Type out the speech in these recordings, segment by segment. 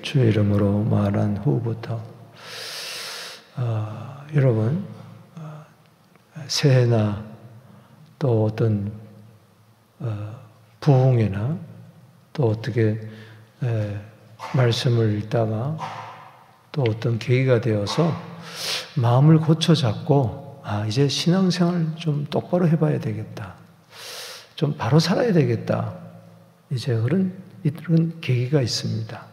주의 이름으로 말한 후부터 여러분 새해나 또 어떤 부흥회나 또 어떻게 말씀을 읽다가 또 어떤 계기가 되어서 마음을 고쳐 잡고 이제 신앙생활 좀 똑바로 해봐야 되겠다. 좀 바로 살아야 되겠다. 이제 이런 계기가 있습니다.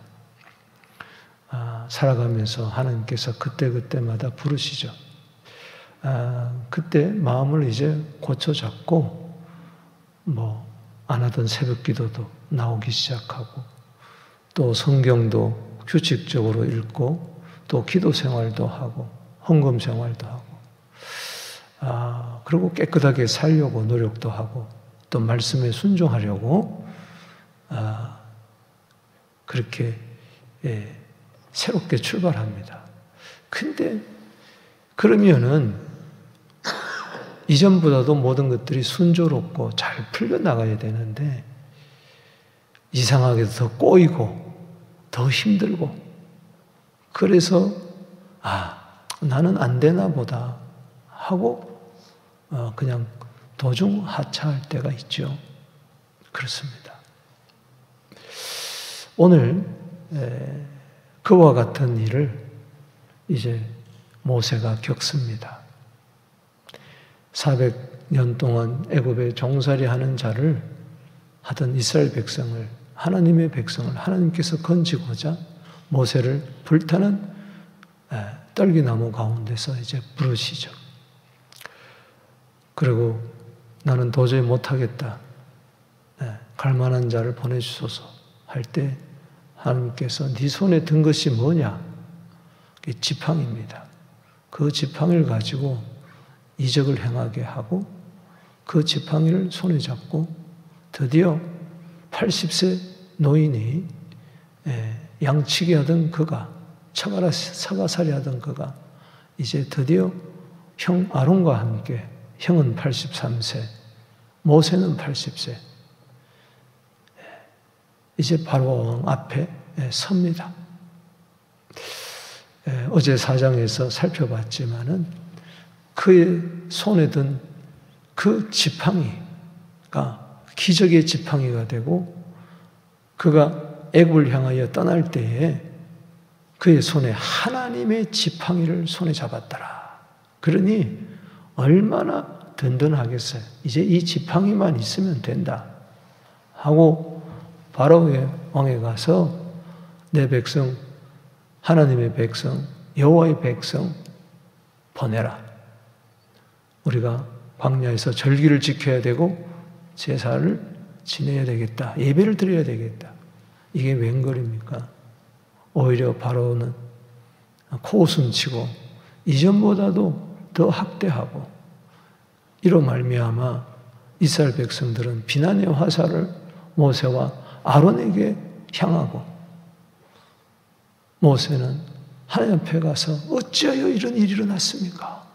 살아가면서 하나님께서 그때그때마다 부르시죠. 그때 마음을 이제 고쳐 잡고 안 하던 새벽 기도도 나오기 시작하고 또 성경도 규칙적으로 읽고 또 기도 생활도 하고 헌금 생활도 하고 그리고 깨끗하게 살려고 노력도 하고 또 말씀에 순종하려고 그렇게 새롭게 출발합니다. 근데 그러면은 이전보다도 모든 것들이 순조롭고 잘 풀려나가야 되는데 이상하게도 더 꼬이고 더 힘들고 그래서 나는 안 되나 보다 하고 그냥 도중 하차할 때가 있죠. 그렇습니다. 오늘 그와 같은 일을 이제 모세가 겪습니다. 400년 동안 애굽에 종살이 하는 자를 하던 이스라엘 백성을 하나님의 백성을 하나님께서 건지고자 모세를 불타는 떨기나무 가운데서 이제 부르시죠. 그리고 나는 도저히 못하겠다. 갈 만한 자를 보내주소서 할 때 하나님께서 네 손에 든 것이 뭐냐? 지팡이입니다. 그 지팡이를 가지고 이적을 행하게 하고 그 지팡이를 손에 잡고 드디어 80세 노인이 양치기 하던 그가 사가살이 하던 그가 이제 드디어 형 아론과 함께 형은 83세, 모세는 80세 이제 바로 왕 앞에 섭니다. 어제 4장에서 살펴봤지만은 그의 손에 든 그 지팡이가 기적의 지팡이가 되고 그가 애굽을 향하여 떠날 때에 그의 손에 하나님의 지팡이를 손에 잡았더라. 그러니 얼마나 든든하겠어요. 이제 이 지팡이만 있으면 된다 하고 바로의 왕에 가서 내 백성 하나님의 백성 여호와의 백성 보내라. 우리가 광야에서 절기를 지켜야 되고 제사를 지내야 되겠다. 예배를 드려야 되겠다. 이게 웬걸입니까? 오히려 바로는 코웃음치고 이전보다도 더 학대하고 이로 말미암아 이스라엘 백성들은 비난의 화살을 모세와 아론에게 향하고 모세는 하나님 앞에 가서 어찌하여 이런 일이 일어났습니까?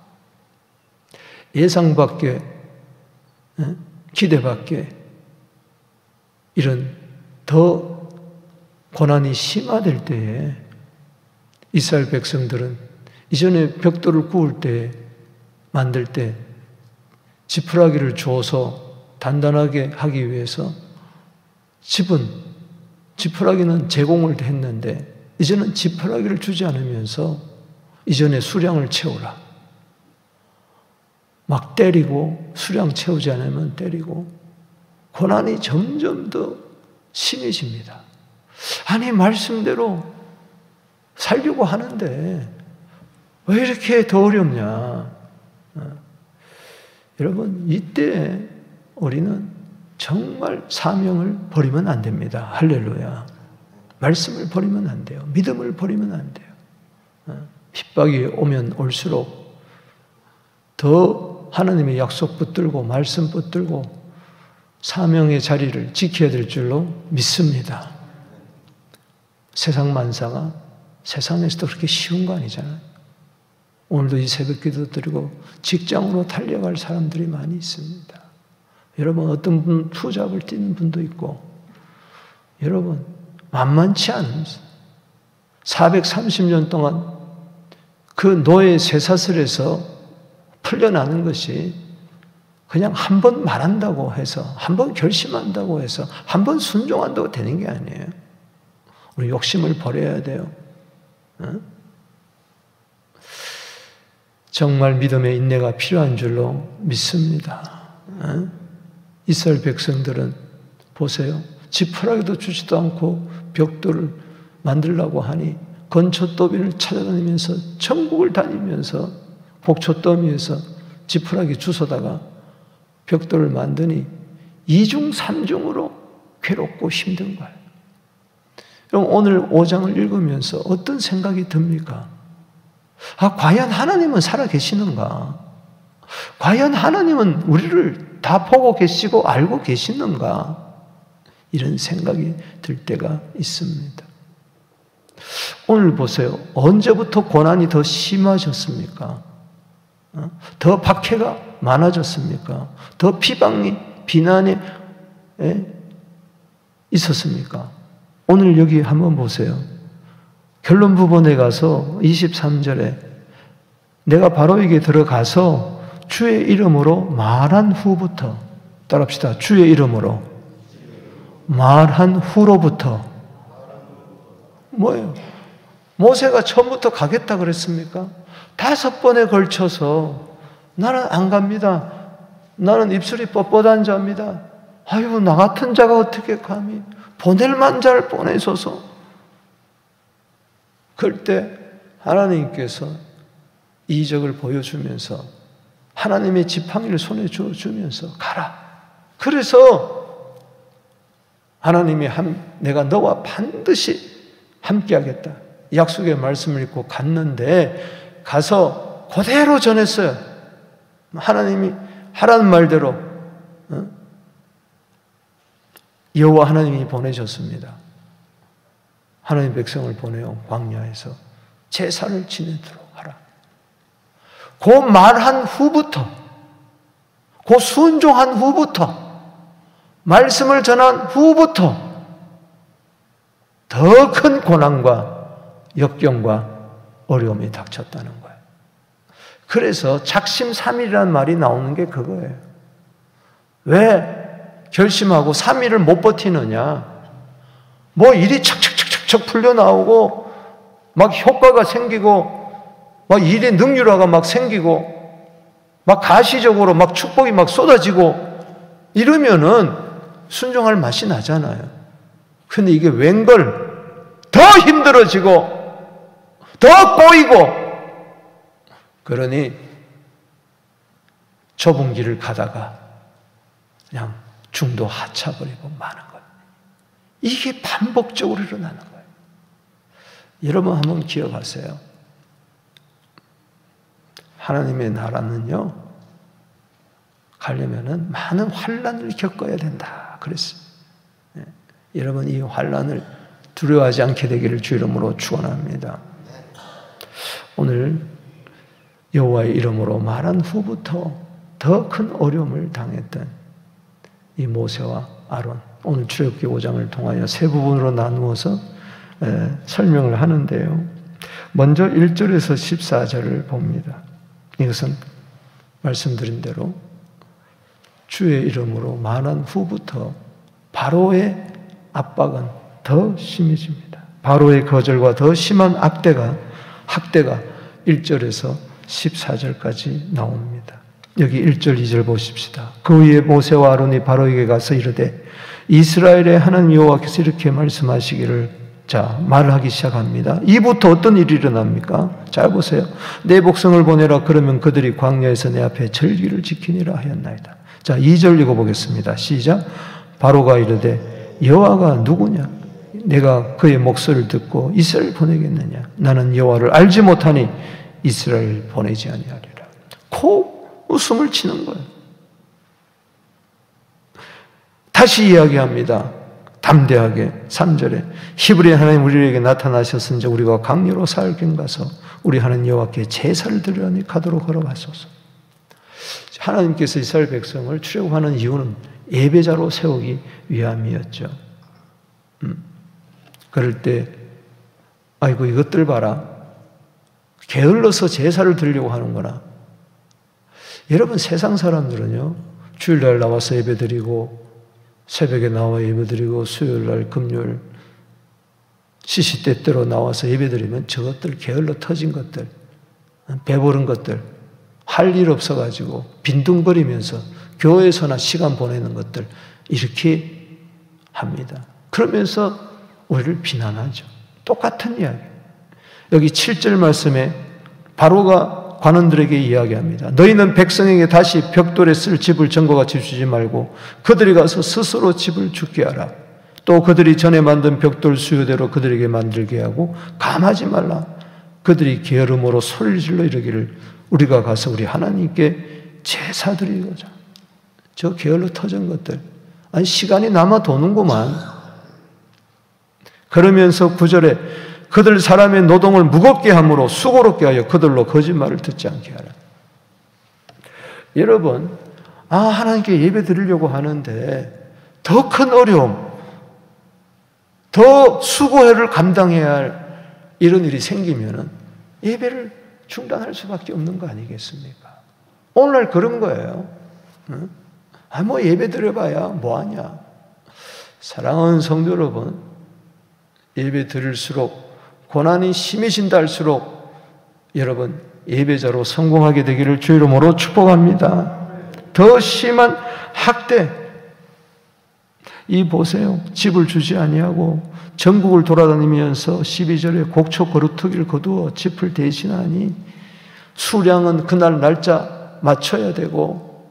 예상 밖에 기대 밖에 이런 더 고난이 심화될 때에 이스라엘 백성들은 이전에 벽돌을 구울 때 만들 때 지푸라기를 줘서 단단하게 하기 위해서 지푸라기는 제공을 했는데 이제는 지푸라기를 주지 않으면서 이전에 수량을 채우라. 막 때리고 수량 채우지 않으면 때리고 고난이 점점 더 심해집니다. 아니 말씀대로 살려고 하는데 왜 이렇게 더 어렵냐. 여러분 이때 우리는 정말 사명을 버리면 안 됩니다. 할렐루야. 말씀을 버리면 안 돼요. 믿음을 버리면 안 돼요. 핍박이 오면 올수록 더 하나님의 약속 붙들고 말씀 붙들고 사명의 자리를 지켜야 될 줄로 믿습니다. 세상 만사가 세상에서도 그렇게 쉬운 거 아니잖아요. 오늘도 이 새벽 기도 드리고 직장으로 달려갈 사람들이 많이 있습니다. 여러분 어떤 분 투잡을 뛰는 분도 있고 여러분 만만치 않은 430년 동안 그 노예 쇠사슬에서 풀려나는 것이 그냥 한 번 말한다고 해서, 한 번 결심한다고 해서, 한 번 순종한다고 되는 게 아니에요. 우리 욕심을 버려야 돼요. 정말 믿음의 인내가 필요한 줄로 믿습니다. 이스라엘 백성들은 보세요. 지푸라기도 주지도 않고 벽돌을 만들려고 하니 건초더미를 찾아다니면서 전국을 다니면서 복초더미에서 지푸라기 주워다가 벽돌을 만드니 2중 3중으로 괴롭고 힘든 거예요. 그럼 오늘 5장을 읽으면서 어떤 생각이 듭니까? 과연 하나님은 살아계시는가? 과연 하나님은 우리를 다 보고 계시고 알고 계시는가? 이런 생각이 들 때가 있습니다. 오늘 보세요. 언제부터 고난이 더 심해졌습니까? 더 박해가 많아졌습니까? 더 비난이 있었습니까? 오늘 여기 한번 보세요. 결론 부분에 가서 23절에 내가 바로에게 들어가서 주의 이름으로 말한 후부터, 따라합시다. 주의 이름으로 말한 후로부터 뭐예요? 모세가 처음부터 가겠다 그랬습니까? 5번에 걸쳐서 나는 안 갑니다. 나는 입술이 뻣뻣한 자입니다. 아유, 나 같은 자가 어떻게 감히 보낼 만 자를 보내소서. 그럴 때 하나님께서 이적을 보여주면서 하나님의 지팡이를 손에 주면서 가라. 그래서 하나님이 내가 너와 반드시 함께하겠다. 약속의 말씀을 읽고 갔는데 가서 그대로 전했어요. 하나님이 하라는 말대로 여호와 하나님이 보내셨습니다. 하나님 백성을 보내어 광야에서 제사를 지내도록 하라. 그 말한 후부터, 그 순종한 후부터, 말씀을 전한 후부터 더 큰 고난과 역경과 어려움이 닥쳤다는 거예요. 그래서 작심삼일이라는 말이 나오는 게 그거예요. 왜 결심하고 3일을 못 버티느냐? 뭐 일이 척척척척 풀려 나오고 막 효과가 생기고 막 일의 능률화가 막 생기고 막 가시적으로 막 축복이 막 쏟아지고 이러면은 순종할 맛이 나잖아요. 근데 이게 웬걸 더 힘들어지고 더 꼬이고 그러니 좁은 길을 가다가 그냥 중도 하차버리고 마는 거예요. 이게 반복적으로 일어나는 거예요. 여러분 한번 기억하세요. 하나님의 나라는요, 가려면은 많은 환난을 겪어야 된다. 그랬어요. 여러분 이 환난을 두려워하지 않게 되기를 주 이름으로 축원합니다. 오늘 여호와의 이름으로 말한 후부터 더 큰 어려움을 당했던 이 모세와 아론, 오늘 출애굽기 5장을 통하여 세 부분으로 나누어서 설명을 하는데요. 먼저 1절에서 14절을 봅니다. 이것은 말씀드린 대로 주의 이름으로 말한 후부터 바로의 압박은 더 심해집니다. 바로의 거절과 더 심한 학대가 1절에서 14절까지 나옵니다. 여기 1절, 2절 보십시다. 그 후에 모세와 아론이 바로에게 가서 이르되 이스라엘의 하나님 여호와께서 이렇게 말씀하시기를, 자, 말을 하기 시작합니다. 이부터 어떤 일이 일어납니까? 잘 보세요. 내 백성을 보내라. 그러면 그들이 광야에서 내 앞에 절기를 지키니라 하였나이다. 자, 2절 읽어보겠습니다. 시작. 바로가 이르되 여호와가 누구냐? 내가 그의 목소리를 듣고 이스라엘 보내겠느냐? 나는 여호와를 알지 못하니 이스라엘 보내지 아니하리라. 웃음을 치는 거예요. 다시 이야기합니다. 담대하게 3절에 히브리 하나님 우리에게 나타나셨은지 우리가 강요로 사흘경 가서 우리 하나님 여호와께 제사를 드리려니 가도록 허락하소서. 하나님께서 이스라엘 백성을 출애굽하는 이유는 예배자로 세우기 위함이었죠. 그럴 때 아이고 이것들 봐라. 게을러서 제사를 드리려고 하는구나. 여러분 세상 사람들은요. 주일날 나와서 예배드리고 새벽에 나와 예배드리고 수요일날 금요일 시시때때로 나와서 예배드리면 저것들 게을러 터진 것들, 배부른 것들, 할 일 없어가지고 빈둥거리면서 교회에서나 시간 보내는 것들 이렇게 합니다. 그러면서 우리를 비난하죠. 똑같은 이야기. 여기 7절 말씀에 바로가 관원들에게 이야기합니다. 너희는 백성에게 다시 벽돌에 쓸 집을 전과같이 주지 말고 그들이 가서 스스로 집을 짓게 하라. 또 그들이 전에 만든 벽돌 수요대로 그들에게 만들게 하고 감하지 말라. 그들이 게으름으로 소리를 질러 이르기를 우리가 가서 우리 하나님께 제사 드리고자. 저 게을러 터진 것들. 아니 시간이 남아 도는구만. 그러면서 9절에 그들 사람의 노동을 무겁게 함으로 수고롭게 하여 그들로 거짓말을 듣지 않게 하라. 여러분, 하나님께 예배 드리려고 하는데 더 큰 어려움, 더 수고를 감당해야 할 이런 일이 생기면은 예배를 중단할 수밖에 없는 거 아니겠습니까? 오늘날 그런 거예요. 뭐 예배 드려봐야 뭐하냐. 사랑하는 성도 여러분, 예배 드릴수록 고난이 심해진다 할수록 여러분 예배자로 성공하게 되기를 주 이름으로 축복합니다. 더 심한 학대, 이 보세요. 집을 주지 아니하고 전국을 돌아다니면서 12절에 곡초 거루터기를 거두어 집을 대신하니 수량은 그날 날짜 맞춰야 되고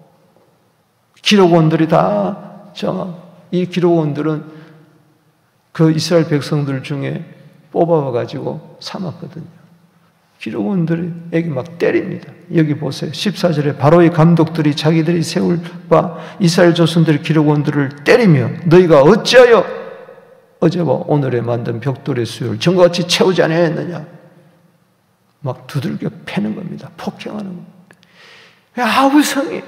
기록원들이 다 이 기록원들은 그 이스라엘 백성들 중에 뽑아와가지고 삼았거든요. 기록원들에게 막 때립니다. 여기 보세요. 14절에 바로의 감독들이 자기들이 세울 바 이스라엘 조선들의 기록원들을 때리며 너희가 어찌하여 어제와 오늘에 만든 벽돌의 수요를 전과같이 채우지 아니하였느냐. 막 두들겨 패는 겁니다. 폭행하는 겁니다. 아우성이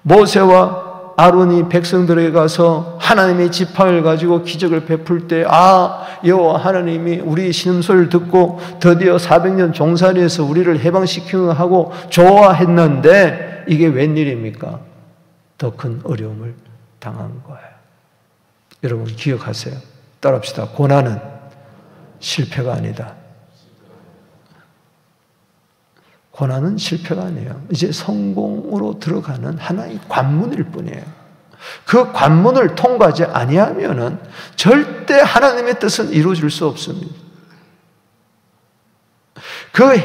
모세와 아론이 백성들에게 가서 하나님의 지팡이를 가지고 기적을 베풀 때 여호와 하나님이 우리의 신음소리를 듣고 드디어 400년 종살이에서 우리를 해방시키는 하고 좋아했는데 이게 웬일입니까? 더 큰 어려움을 당한 거예요. 여러분 기억하세요. 따라합시다. 고난은 실패가 아니다. 고난은 실패가 아니에요. 이제 성공으로 들어가는 하나의 관문일 뿐이에요. 그 관문을 통과하지 아니하면은 절대 하나님의 뜻은 이루어질 수 없습니다. 그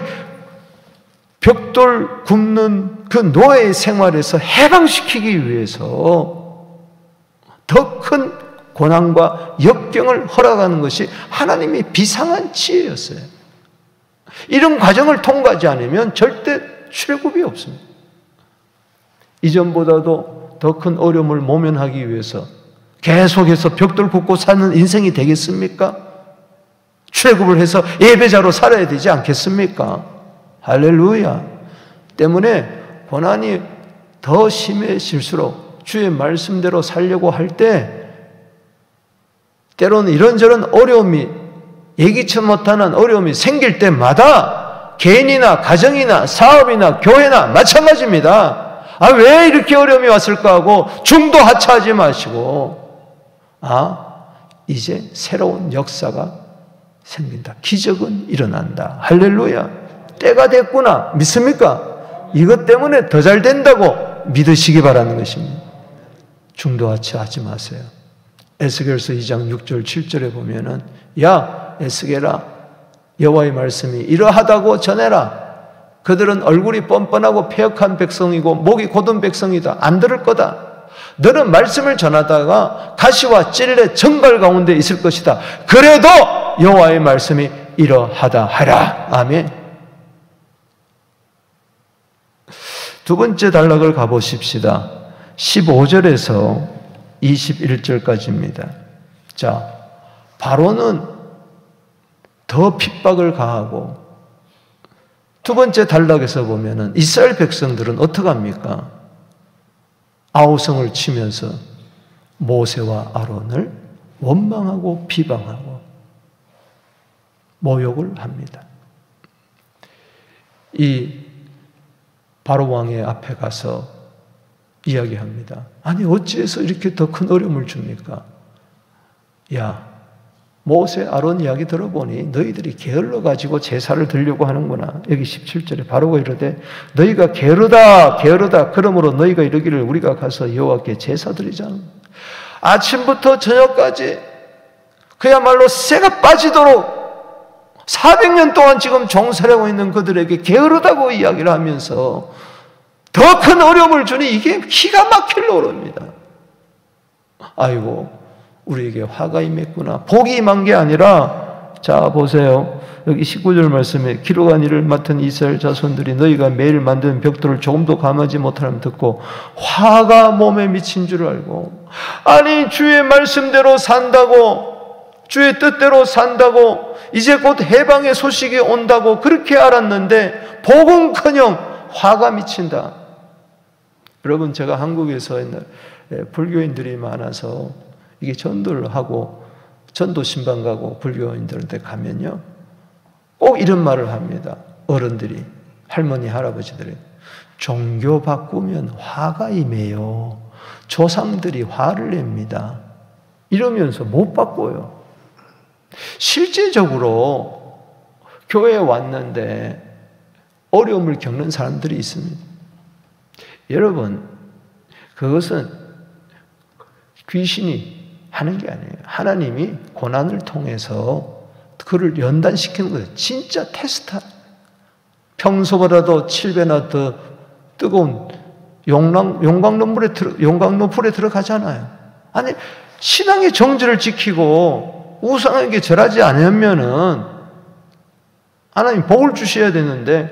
벽돌 굽는 그 노예의 생활에서 해방시키기 위해서 더 큰 고난과 역경을 허락하는 것이 하나님의 비상한 지혜였어요. 이런 과정을 통과하지 않으면 절대 출애굽이 없습니다. 이전보다도 더 큰 어려움을 모면하기 위해서 계속해서 벽돌 굽고 사는 인생이 되겠습니까? 출애굽을 해서 예배자로 살아야 되지 않겠습니까? 할렐루야. 때문에 고난이 더 심해질수록 주의 말씀대로 살려고 할 때 때로는 이런저런 어려움이 예기치 못하는 어려움이 생길 때마다 개인이나 가정이나 사업이나 교회나 마찬가지입니다. 왜 이렇게 어려움이 왔을까 하고 중도 하차하지 마시고 이제 새로운 역사가 생긴다. 기적은 일어난다. 할렐루야. 때가 됐구나. 믿습니까? 이것 때문에 더 잘 된다고 믿으시기 바라는 것입니다. 중도 하차하지 마세요. 에스겔서 2장 6절 7절에 보면은 야 에스겔아 여호와의 말씀이 이러하다고 전해라. 그들은 얼굴이 뻔뻔하고 패역한 백성이고 목이 곧은 백성이다. 안 들을 거다. 너는 말씀을 전하다가 가시와 찔레 정갈 가운데 있을 것이다. 그래도 여호와의 말씀이 이러하다 하라. 아멘. 두 번째 단락을 가보십시다. 15절에서 21절까지입니다. 자, 바로는 더 핍박을 가하고 두 번째 단락에서 보면은 이스라엘 백성들은 어떻게 합니까? 아우성을 치면서 모세와 아론을 원망하고 비방하고 모욕을 합니다. 이 바로 왕의 앞에 가서 이야기합니다. 아니 어찌해서 이렇게 더 큰 어려움을 줍니까? 야, 모세 아론 이야기 들어보니 너희들이 게을러 가지고 제사를 드리려고 하는구나. 여기 17절에 바로가 이르되 너희가 게으르다 그러므로 너희가 이르기를 우리가 가서 여호와께 제사 드리자. 아침부터 저녁까지 그야말로 쇠가 빠지도록 400년 동안 지금 종살하고 있는 그들에게 게으르다고 이야기를 하면서 더 큰 어려움을 주니 이게 기가 막힐 노릇입니다. 아이고 우리에게 화가 임했구나. 복이 임한 게 아니라, 자 보세요. 여기 19절 말씀에 기록한 일을 맡은 이스라엘 자손들이 너희가 매일 만드는 벽돌을 조금도 감하지 못하는 듣고 화가 몸에 미친 줄 알고, 아니 주의 말씀대로 산다고, 주의 뜻대로 산다고, 이제 곧 해방의 소식이 온다고 그렇게 알았는데 복음커녕 화가 미친다. 여러분, 제가 한국에서 옛날 불교인들이 많아서 이게 전도를 하고 전도 신방 가고 불교인들한테 가면요 꼭 이런 말을 합니다. 어른들이, 할머니 할아버지들이 종교 바꾸면 화가 임해요. 조상들이 화를 냅니다. 이러면서 못 바꿔요. 실제적으로 교회에 왔는데 어려움을 겪는 사람들이 있습니다. 여러분, 그것은 귀신이 하는 게 아니에요. 하나님이 고난을 통해서 그를 연단시키는 거예요. 진짜 테스트. 평소보다도 7배나 더 뜨거운 용광로 불에 들어가잖아요. 아니, 신앙의 정절을 지키고 우상에게 절하지 않으면은 하나님 복을 주셔야 되는데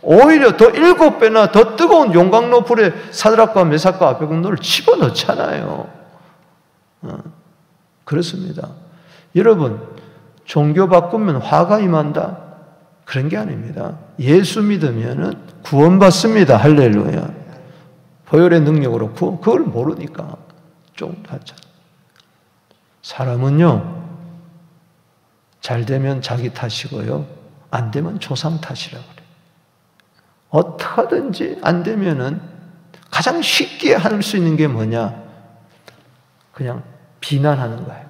오히려 더 7배나 더 뜨거운 용광로 불에 사드락과 메삭과 아벳고노를 집어넣잖아요. 그렇습니다. 여러분, 종교 바꾸면 화가 임한다? 그런 게 아닙니다. 예수 믿으면은 구원받습니다. 할렐루야. 보혈의 능력으로 그걸 모르니까 좀 하죠. 사람은요, 잘 되면 자기 탓이고요, 안 되면 조상 탓이라고 그래요. 어떻게든지 안 되면은 가장 쉽게 할 수 있는 게 뭐냐? 그냥 비난하는 거예요.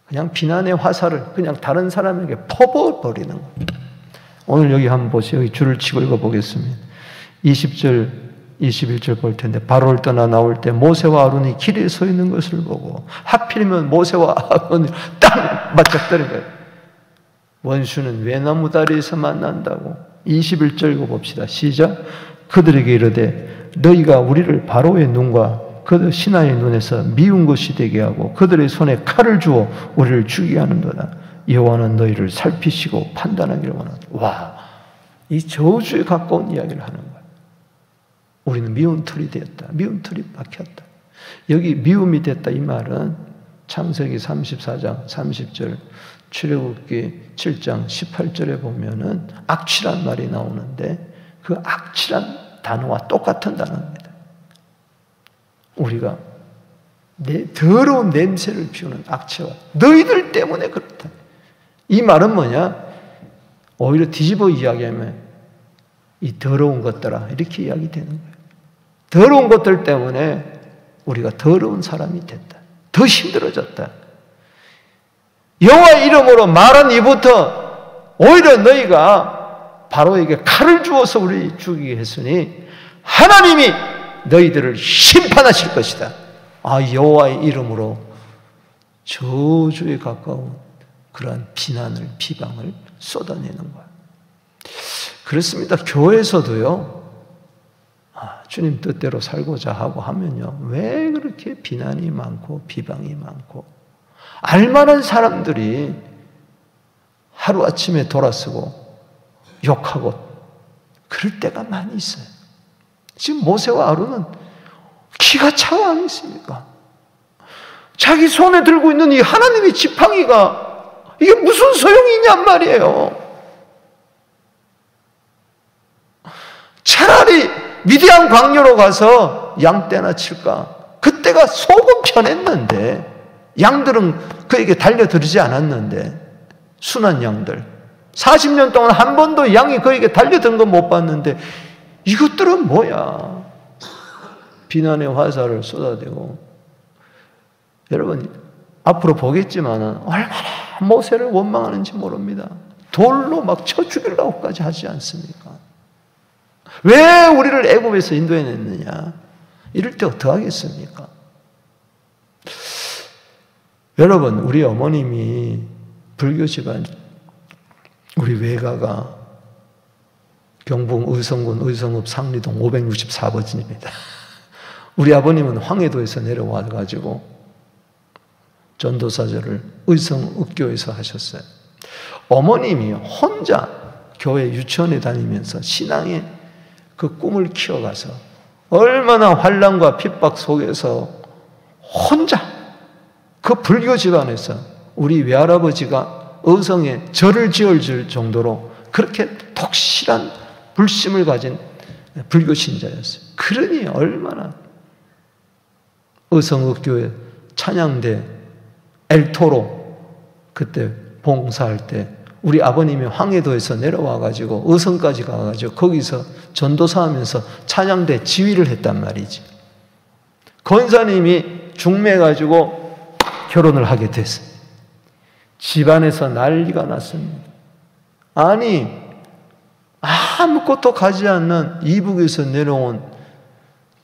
그냥 비난의 화살을 그냥 다른 사람에게 퍼부어버리는 거예요. 오늘 여기 한번 보세요. 여기 줄을 치고 읽어보겠습니다. 20절, 21절 볼 텐데, 바로를 떠나 나올 때 모세와 아론이 길에 서 있는 것을 보고, 하필이면 모세와 아론이 딱 맞닥뜨린 거예요. 원수는 외나무 다리에서 만난다고. 21절 읽어봅시다. 시작. 그들에게 이르되 너희가 우리를 바로의 눈과 그 신하의 눈에서 미운 것이 되게 하고 그들의 손에 칼을 주어 우리를 죽이게 하는도다. 여호와는 너희를 살피시고 판단하기를 원한다. 와, 이 저주에 가까운 이야기를 하는 거예요. 우리는 미운 틀이 되었다. 미운 틀이 박혔다. 여기 미움이 됐다 이 말은 창세기 34장 30절, 출애굽기 7장 18절에 보면은 악취란 말이 나오는데 그 악취란 단어와 똑같은 단어입니다. 우리가 더러운 냄새를 피우는 악취와 너희들 때문에 그렇다. 이 말은 뭐냐? 오히려 뒤집어 이야기하면 이 더러운 것들아 이렇게 이야기되는 거예요. 더러운 것들 때문에 우리가 더러운 사람이 됐다. 더 힘들어졌다. 여호와 이름으로 말한 이부터 오히려 너희가 바로에게 칼을 주어서 우리 죽이게 했으니 하나님이 너희들을 심판하실 것이다. 아, 여호와의 이름으로 저주에 가까운 그러한 비난을, 비방을 쏟아내는 거야. 그렇습니다. 교회에서도요, 주님 뜻대로 살고자 하고 하면요, 왜 그렇게 비난이 많고 비방이 많고, 알만한 사람들이 하루아침에 돌아서고 욕하고 그럴 때가 많이 있어요. 지금 모세와 아론은 기가 차가 아니겠습니까? 자기 손에 들고 있는 이 하나님의 지팡이가 이게 무슨 소용이 있냔 말이에요. 차라리 미디안 광야로 가서 양떼나 칠까? 그때가 소금 편했는데 양들은 그에게 달려들지 않았는데 순한 양들. 40년 동안 한 번도 양이 그에게 달려든 건 못 봤는데 이것들은 뭐야? 비난의 화살을 쏟아대고. 여러분 앞으로 보겠지만 얼마나 모세를 원망하는지 모릅니다. 돌로 막 쳐 죽이려고까지 하지 않습니까? 왜 우리를 애굽에서 인도해냈느냐? 이럴 때 어떡하겠습니까? 여러분, 우리 어머님이 불교 집안, 우리 외가가 경북 의성군 의성읍 상리동 564번지입니다. 우리 아버님은 황해도에서 내려와가지고 전도사절을 의성읍교에서 하셨어요. 어머님이 혼자 교회 유치원에 다니면서 신앙의 그 꿈을 키워가서 얼마나 환난과 핍박 속에서 혼자 그 불교 집안에서 우리 외할아버지가 의성에 절을 지을 정도로 그렇게 독실한 불심을 가진 불교 신자였어요. 그러니 얼마나 의성읍교회 찬양대 엘토로 그때 봉사할 때 우리 아버님이 황해도에서 내려와가지고 의성까지 가가지고 거기서 전도사하면서 찬양대 지휘를 했단 말이지. 권사님이 중매가지고 결혼을 하게 됐어요. 집안에서 난리가 났습니다. 아니 아무것도 가지 않는 이북에서 내려온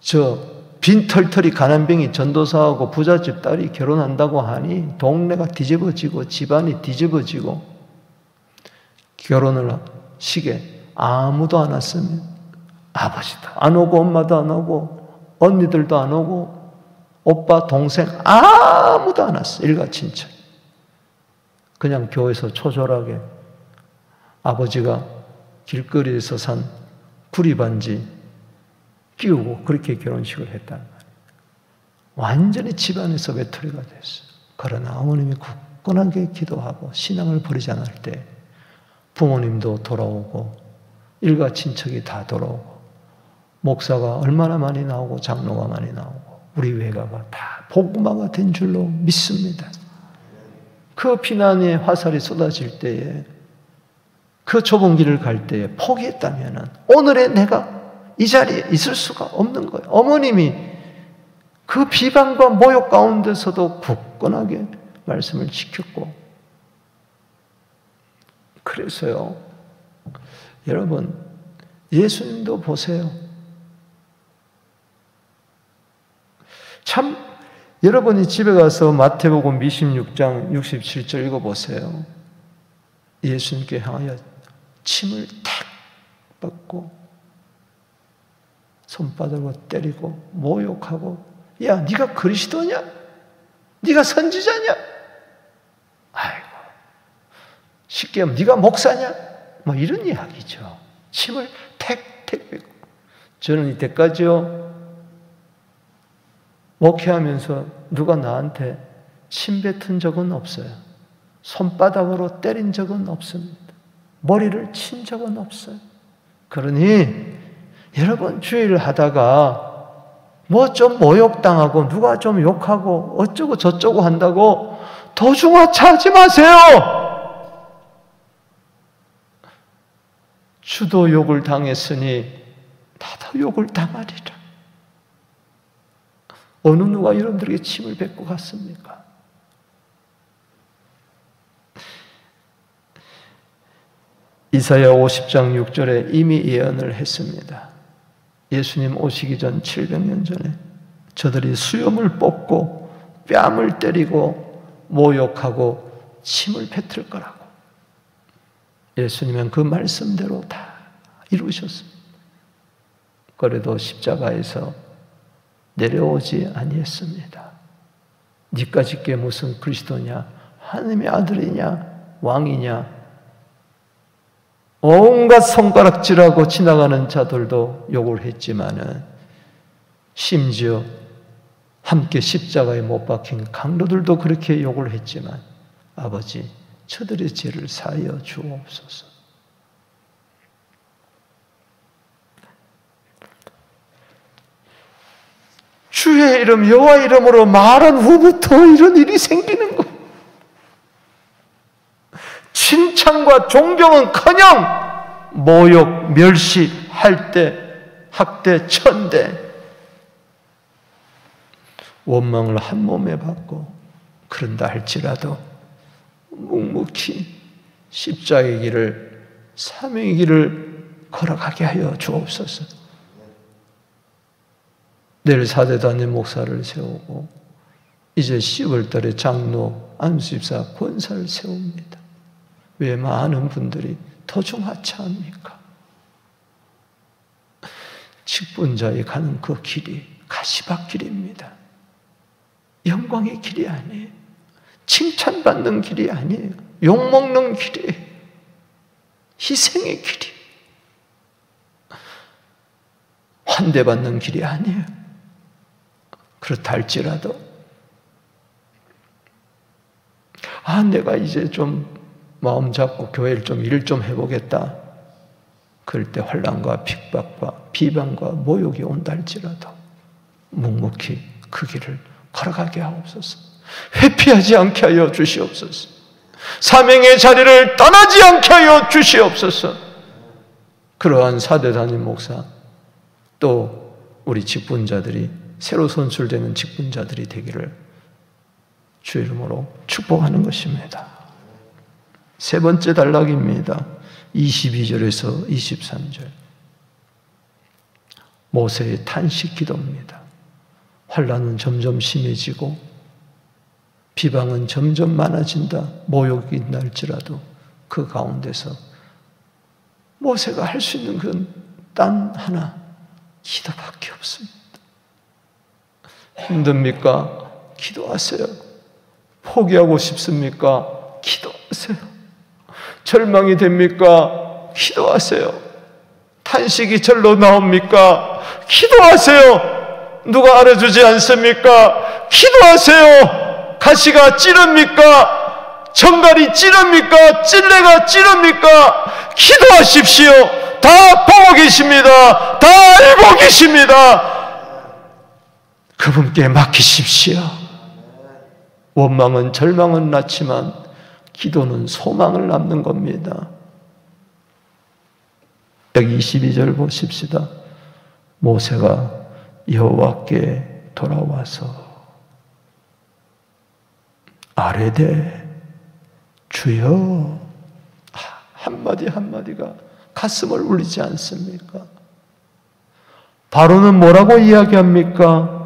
저 빈털털이 가난뱅이 전도사하고 부잣집 딸이 결혼한다고 하니 동네가 뒤집어지고 집안이 뒤집어지고 결혼을 시게 아무도 안 왔습니다. 아버지도 안 오고 엄마도 안 오고 언니들도 안 오고 오빠 동생 아무도 안 왔어. 일가 친척. 그냥 교회에서 초절하게 아버지가 길거리에서 산 구리반지 끼우고 그렇게 결혼식을 했단 말이에요. 완전히 집안에서 외톨이가 됐어요. 그러나 어머님이 굳건하게 기도하고 신앙을 버리지 않을 때 부모님도 돌아오고 일가 친척이 다 돌아오고 목사가 얼마나 많이 나오고 장로가 많이 나오고 우리 외가가 다 복음화가 된 줄로 믿습니다. 그 피난의 화살이 쏟아질 때에 그 좁은 길을 갈 때에 포기했다면 오늘의 내가 이 자리에 있을 수가 없는 거예요. 어머님이 그 비방과 모욕 가운데서도 굳건하게 말씀을 지켰고 그래서요. 여러분 예수님도 보세요. 참 여러분이 집에 가서 마태복음 26장 67절 읽어보세요. 예수님께 향하여 침을 탁 뻗고 손바닥으로 때리고 모욕하고 야 네가 그리스도냐? 네가 선지자냐? 아이고 쉽게 하면 네가 목사냐? 뭐 이런 이야기죠. 침을 택택 뱉고 저는 이때까지요 목회하면서 누가 나한테 침 뱉은 적은 없어요. 손바닥으로 때린 적은 없습니다. 머리를 친 적은 없어요. 그러니 여러분 주의를 하다가 뭐 좀 모욕당하고 누가 좀 욕하고 어쩌고 저쩌고 한다고 도중하차하지 마세요. 주도 욕을 당했으니 나도 욕을 당하리라. 어느 누가 여러분들에게 침을 뱉고 갔습니까? 이사야 50장 6절에 이미 예언을 했습니다. 예수님 오시기 전 700년 전에 저들이 수염을 뽑고 뺨을 때리고 모욕하고 침을 뱉을 거라고. 예수님은 그 말씀대로 다 이루셨습니다. 그래도 십자가에서 내려오지 아니했습니다. 니까짓 게 무슨 그리스도냐? 하나님의 아들이냐? 왕이냐? 온갖 손가락질하고 지나가는 자들도 욕을 했지만은 심지어 함께 십자가에 못 박힌 강도들도 그렇게 욕을 했지만 아버지 저들의 죄를 사하여 주옵소서. 주의 이름 여호와 이름으로 말한 후부터 이런 일이 생기는 거. 칭찬과 존경은커녕 모욕, 멸시, 할대, 학대, 천대, 원망을 한 몸에 받고 그런다 할지라도 묵묵히 십자가의 길을, 사명의 길을 걸어가게 하여 주옵소서. 내일 4대 단임 목사를 세우고 이제 10월달에 장로, 안수집사, 권사를 세웁니다. 왜 많은 분들이 도중하차합니까? 직분자에 가는 그 길이 가시밭길입니다. 영광의 길이 아니에요. 칭찬받는 길이 아니에요. 욕먹는 길이에요. 희생의 길이. 환대받는 길이 아니에요. 그렇다 할지라도 내가 이제 좀 마음 잡고 교회를 좀 일을 좀 해보겠다. 그럴 때 환난과 핍박과 비방과 모욕이 온다 할지라도 묵묵히 그 길을 걸어가게 하옵소서. 회피하지 않게 하여 주시옵소서. 사명의 자리를 떠나지 않게 하여 주시옵소서. 그러한 4대 단임 목사, 또 우리 직분자들이, 새로 선출되는 직분자들이 되기를 주 이름으로 축복하는 것입니다. 세 번째 단락입니다. 22절에서 23절. 모세의 탄식 기도입니다. 환난은 점점 심해지고 비방은 점점 많아진다. 모욕이 있다 할지라도 그 가운데서 모세가 할 수 있는 건 단 하나, 기도밖에 없습니다. 힘듭니까? 기도하세요. 포기하고 싶습니까? 기도하세요. 절망이 됩니까? 기도하세요. 탄식이 절로 나옵니까? 기도하세요. 누가 알아주지 않습니까? 기도하세요. 가시가 찌릅니까? 정갈이 찌릅니까? 찔레가 찌릅니까? 기도하십시오. 다 보고 계십니다. 다 알고 계십니다. 그분께 맡기십시오. 원망은, 절망은 낳지만 기도는 소망을 낳는 겁니다. 여기 22절 보십시다. 모세가 여호와께 돌아와서 아뢰되 주여, 한마디 한마디가 가슴을 울리지 않습니까? 바로는 뭐라고 이야기합니까?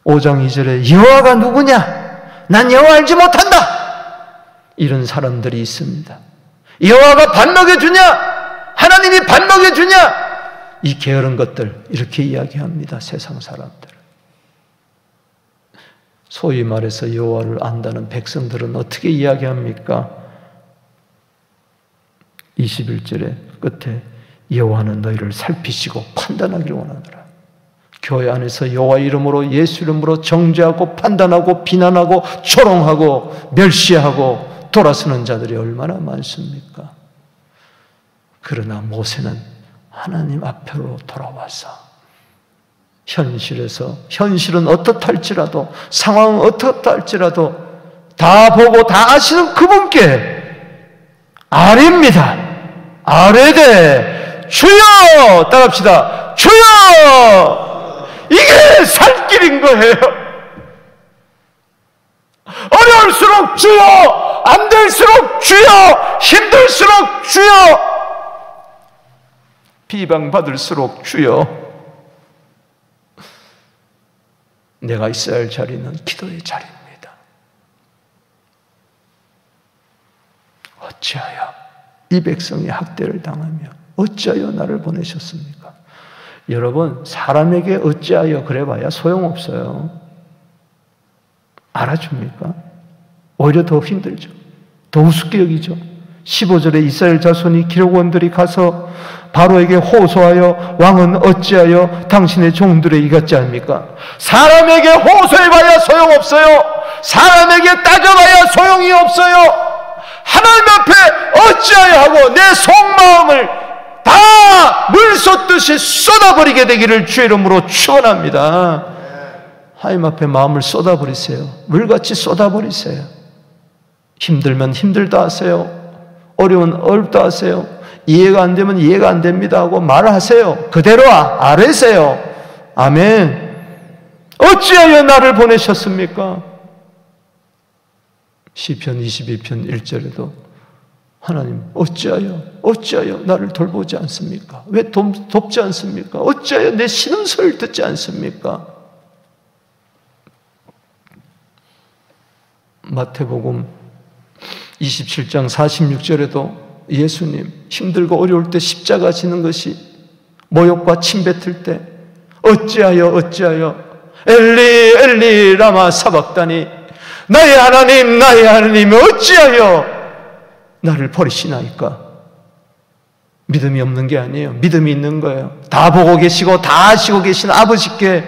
5장 2절에 여호와가 누구냐? 난 여호와 알지 못한다. 이런 사람들이 있습니다. 여호와가 밥 먹여주냐? 하나님이 밥 먹여주냐? 이 게으른 것들, 이렇게 이야기합니다. 세상 사람들. 소위 말해서 여호와를 안다는 백성들은 어떻게 이야기합니까? 21절의 끝에 여호와는 너희를 살피시고 판단하기를 원하노라. 교회 안에서 여호와 이름으로, 예수 이름으로 정죄하고 판단하고 비난하고 조롱하고 멸시하고 돌아서는 자들이 얼마나 많습니까? 그러나 모세는 하나님 앞으로 돌아와서 현실은 어떻할지라도, 상황은 어떻다 할지라도 다 보고 다 아시는 그분께 아뢰입니다. 아뢰되 주여! 따라합시다. 주여! 이게 살 길인 거예요. 어려울수록 주여! 안 될수록 주여! 힘들수록 주여! 비방받을수록 주여! 내가 있어야 할 자리는 기도의 자리입니다. 어찌하여 이 백성이 학대를 당하며 어찌하여 나를 보내셨습니까? 여러분, 사람에게 어찌하여 그래봐야 소용없어요. 알아줍니까? 오히려 더 힘들죠. 더 우습게 여기죠. 15절에 이스라엘 자손이 기록원들이 가서 바로에게 호소하여 왕은 어찌하여 당신의 종들의 이 같지 않습니까? 사람에게 호소해봐야 소용없어요. 사람에게 따져봐야 소용이 없어요. 하나님 앞에 어찌하여 하고 내 속마음을 다 물 쏟듯이 쏟아버리게 되기를 주의 이름으로 축원합니다. 하나님 앞에 마음을 쏟아버리세요. 물같이 쏟아버리세요. 힘들면 힘들다 하세요. 어려운 어렵다 하세요. 이해가 안 되면 이해가 안 됩니다 하고 말하세요. 그대로 아뢰세요. 아멘. 어찌하여 나를 보내셨습니까? 시편 22편 1절에도 하나님 어찌하여 나를 돌보지 않습니까? 왜 돕지 않습니까? 어찌하여 내 신음소리를 듣지 않습니까? 마태복음 27장 46절에도 예수님 힘들고 어려울 때 십자가 지는 것이 모욕과 침뱉을 때 어찌하여 엘리 엘리 라마 사박다니 나의 하나님 어찌하여 나를 버리시나이까? 믿음이 없는 게 아니에요. 믿음이 있는 거예요. 다 보고 계시고 다 아시고 계신 아버지께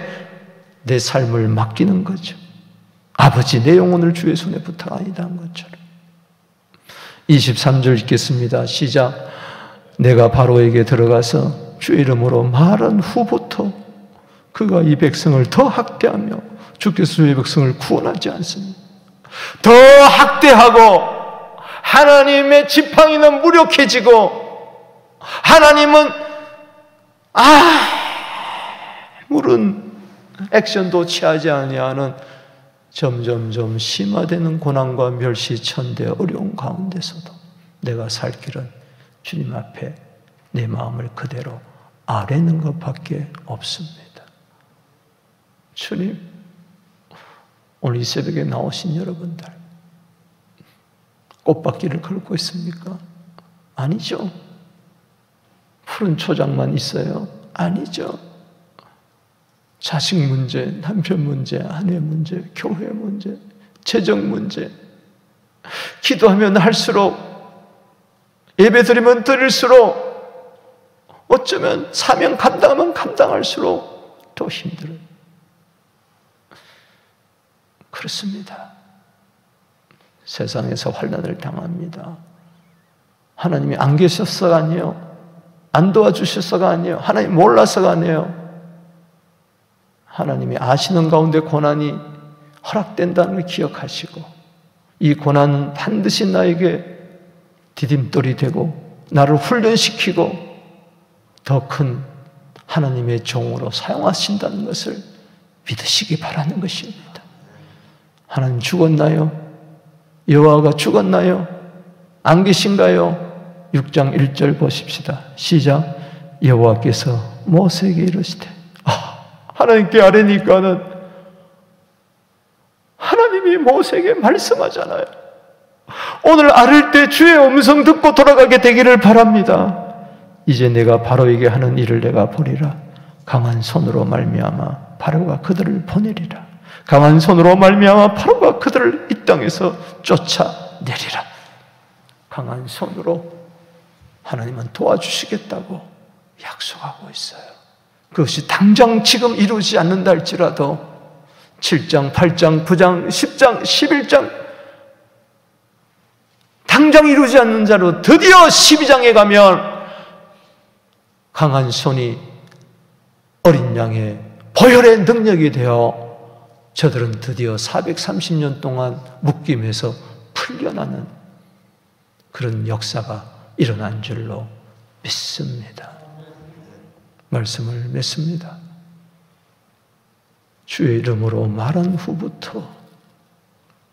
내 삶을 맡기는 거죠. 아버지 내 영혼을 주의 손에 부탁하이다 한 것처럼. 23절 읽겠습니다. 시작. 내가 바로에게 들어가서 주의 이름으로 말한 후부터 그가 이 백성을 더 학대하며 주께서 주의 백성을 구원하지 않습니다. 더 학대하고 하나님의 지팡이는 무력해지고 하나님은 아무런 액션도 취하지 아니하는 점점점 심화되는 고난과 멸시천대 어려운 가운데서도 내가 살 길은 주님 앞에 내 마음을 그대로 아뢰는 것밖에 없습니다. 주님, 오늘 이 새벽에 나오신 여러분들 꽃밭길을 걸고 있습니까? 아니죠. 푸른 초장만 있어요? 아니죠. 자식 문제, 남편 문제, 아내 문제, 교회 문제, 재정 문제, 기도하면 할수록, 예배 드리면 드릴수록, 어쩌면 사명 감당하면 감당할수록 더 힘들어요. 그렇습니다. 세상에서 환난을 당합니다. 하나님이 안 계셨어가 아니에요. 안 도와주셨어가 아니에요. 하나님 몰라서가 아니에요. 하나님이 아시는 가운데 고난이 허락된다는 걸 기억하시고 이 고난은 반드시 나에게 디딤돌이 되고 나를 훈련시키고 더 큰 하나님의 종으로 사용하신다는 것을 믿으시기 바라는 것입니다. 하나님 죽었나요? 여호와가 죽었나요? 안 계신가요? 6장 1절 보십시다. 시작. 여호와께서 모세에게 이르시되 하나님께 아뢰니까는 하나님이 모세에게 말씀하잖아요. 오늘 아뢰 때 주의 음성 듣고 돌아가게 되기를 바랍니다. 이제 내가 바로에게 하는 일을 내가 보리라. 강한 손으로 말미암아 바로가 그들을 보내리라. 강한 손으로 말미암아 바로가 그들을 이 땅에서 쫓아내리라. 강한 손으로 하나님은 도와주시겠다고 약속하고 있어요. 그것이 당장 지금 이루지 않는다 할지라도 7장, 8장, 9장, 10장, 11장 당장 이루지 않는 자로 드디어 12장에 가면 강한 손이 어린 양의 보혈의 능력이 되어 저들은 드디어 430년 동안 묶임에서 풀려나는 그런 역사가 일어난 줄로 믿습니다. 말씀을 맺습니다. 주의 이름으로 말한 후부터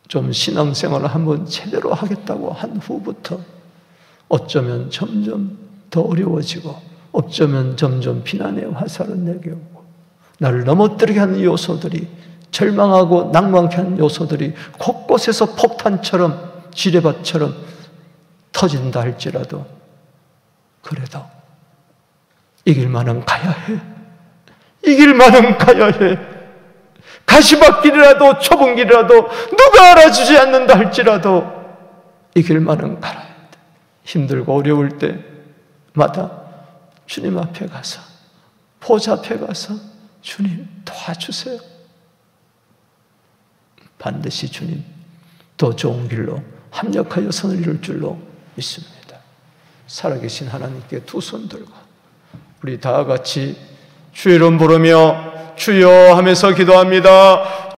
좀 신앙생활을 한번 제대로 하겠다고 한 후부터 어쩌면 점점 더 어려워지고 어쩌면 점점 비난의 화살은 내게 오고 나를 넘어뜨리게 하는 요소들이 절망하고 낭망케 하는 요소들이 곳곳에서 폭탄처럼 지뢰밭처럼 터진다 할지라도 그래도 이길 만은 가야 해. 이길 만은 가야 해. 가시밭길이라도 좁은 길이라도 누가 알아주지 않는다 할지라도 이길 만은 가야 해. 힘들고 어려울 때마다 주님 앞에 가서 보좌 앞에 가서 주님 도와주세요. 반드시 주님 더 좋은 길로 합력하여 선을 이룰 줄로 믿습니다. 살아계신 하나님께 두 손 들고 우리 다 같이 주의 이름 부르며 주여 하면서 기도합니다.